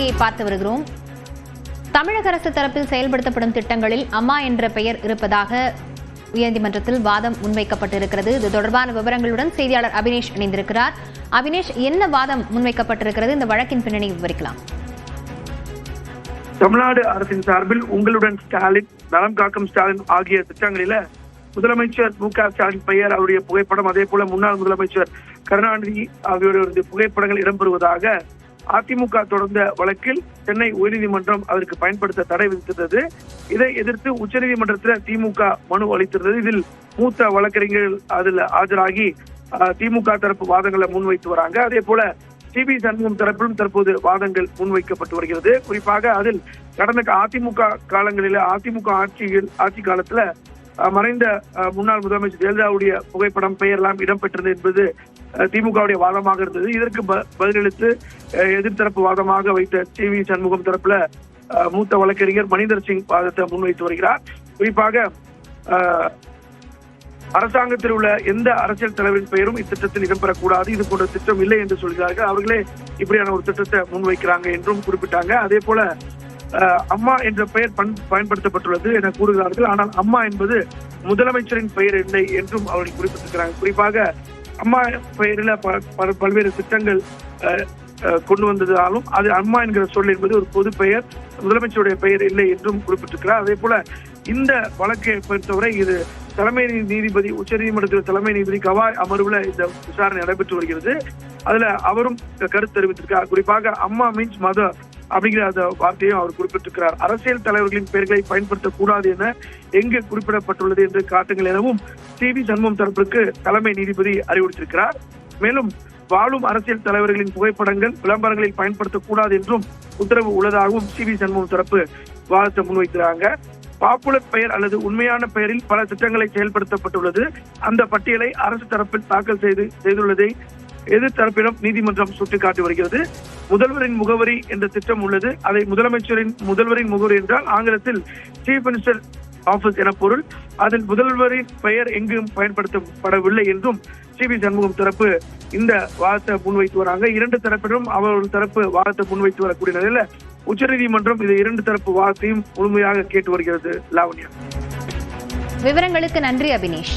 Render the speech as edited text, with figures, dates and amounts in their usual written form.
செய்தியை பார்த்து வருகிறோம். தமிழக அரசு தரப்பில் செயல்படுத்தப்படும் திட்டங்களில் அம்மா என்ற பெயர் இருப்பதாக உயர்நீதிமன்றத்தில் வாதம் முன்வைக்கப்பட்டிருக்கிறது. இது தொடர்பான விவரங்களுடன் செய்தியாளர் அபினேஷ் இணைந்திருக்கிறார். அபினேஷ், என்ன வாதம் முன்வைக்கப்பட்டிருக்கிறது? இந்த வழக்கின் பின்னணி விவரிக்கலாம். தமிழ்நாடு அரசின் சார்பில் உங்களுடன் ஸ்டாலின், நலம் காக்கும் ஸ்டாலின் ஆகிய திட்டங்களில முதலமைச்சர் மு.க. ஸ்டாலின் பெயர், அவருடைய புகைப்படம், அதே போல முன்னாள் முதலமைச்சர் கருணாநிதி ஆகியோருடைய புகைப்படங்கள் இடம்பெறுவதாக அதிமுக தொடர்ந்த வழக்கில் சென்னை உயர்நீதிமன்றம் அதற்கு பயன்படுத்த தடை விதித்திருந்தது. இதை எதிர்த்து உச்சநீதிமன்றத்தில் திமுக மனு அளித்திருந்தது. இதில் மூத்த வழக்கறிஞர்கள் அதில் ஆஜராகி திமுக தரப்பு வாதங்களை முன்வைத்து வராங்க. அதே போல சிபி சண்முகம் தரப்பிலும் தற்போது வாதங்கள் முன்வைக்கப்பட்டு வருகிறது. குறிப்பாக அதில் கடந்த அதிமுக காலங்களில் அதிமுக ஆட்சி காலத்துல மறைந்த முன்னாள் முதலமைச்சர் ஜெயலலிதாவுடைய புகைப்படம், பெயர் எல்லாம் இடம்பெற்றது என்பது திமுகவுடைய வாதமாக இருந்தது. இதற்கு பதிலளித்து எதிர்த்தரப்பு வாதமாக வைத்த சிவி சண்முகம் தரப்புல மூத்த வழக்கறிஞர் மணிந்தர் சிங் வாதத்தை முன்வைத்து வருகிறார். குறிப்பாக அரசாங்கத்தில் உள்ள எந்த அரசியல் தலைவரின் பெயரும் இத்திட்டத்தில் இடம்பெறக்கூடாது, இது போன்ற திட்டம் இல்லை என்று சொல்கிறார்கள். அவர்களே இப்படியான ஒரு திட்டத்தை முன்வைக்கிறாங்க என்றும் குறிப்பிட்டாங்க. அதே போல அம்மா என்ற பெயர் பயன்படுத்தப்பட்டுள்ளது என கூறுகிறார்கள். ஆனால் அம்மா என்பது முதலமைச்சரின் பெயர் இல்லை என்றும் அவர்கள் குறிப்பிட்டிருக்கிறாங்க. குறிப்பாக அம்மா பெயரில் பல்வேறு திட்டங்கள் கொண்டு வந்ததாலும் அது அம்மா என்கிற சொல் என்பது ஒரு பொது பெயர், முதலமைச்சருடைய பெயர் இல்லை என்றும் குறிப்பிட்டிருக்கிறார். அதே போல இந்த வழக்கை பொறுத்தவரை இது தலைமை நீதிபதி, உச்சநீதிமன்றத்தில் தலைமை நீதிபதி கவாய் அமர்வுல இந்த விசாரணை நடைபெற்று வருகிறது. அதுல அவரும் கருத்து தெரிவித்திருக்கிறார். குறிப்பாக அம்மா மீன்ஸ் மதர் அப்படிங்கிற அந்த வார்த்தையும் அவர் குறிப்பிட்டிருக்கிறார். அரசியல் தலைவர்களின் பெயர்களை பயன்படுத்தக்கூடாது என எங்கு குறிப்பிடப்பட்டுள்ளது என்று காட்டுங்கள் எனவும் சிவி சண்முகம் தரப்பிற்கு தலைமை நீதிபதி அறிவுறுத்தியிருக்கிறார். மேலும் வாழும் அரசியல் தலைவர்களின் புகைப்படங்கள் விளம்பரங்களில் பயன்படுத்தக்கூடாது என்றும் உத்தரவு உள்ளதாகவும் சிவி சண்முகம் தரப்பு வாதத்தை முன்வைக்கிறாங்க. பாப்புலர் பெயர் அல்லது உண்மையான பெயரில் பல திட்டங்களை செயல்படுத்தப்பட்டுள்ளது. அந்த பட்டியலை அரசு தரப்பில் தாக்கல் செய்துள்ளதை எதிர்த்தரப்பிடம் நீதிமன்றம் சுட்டிக்காட்டி வருகிறது. முதல்வரின் முகவரி என்ற திட்டம் உள்ளது. அதை முதல்வரின் முகவரி என்றால் ஆங்கிலத்தில் சீஃப் மினிஸ்டர் ஆபீஸ் என பொருள். அதில் முதல்வரின் பெயர் எங்கும் பயன்படுத்தப்படவில்லை என்றும் சிவி சண்முகம் தரப்பு இந்த வாதத்தை முன்வைத்து வராங்க. இரண்டு தரப்பிலும் அவர்கள் தரப்பு வாதத்தை முன்வைத்து வரக்கூடிய நிலையில உச்சநீதிமன்றம் இது இரண்டு தரப்பு வாதத்தையும் முழுமையாக கேட்டு வருகிறது. லாவண்யா, விவரங்களுக்கு நன்றி அபினேஷ்.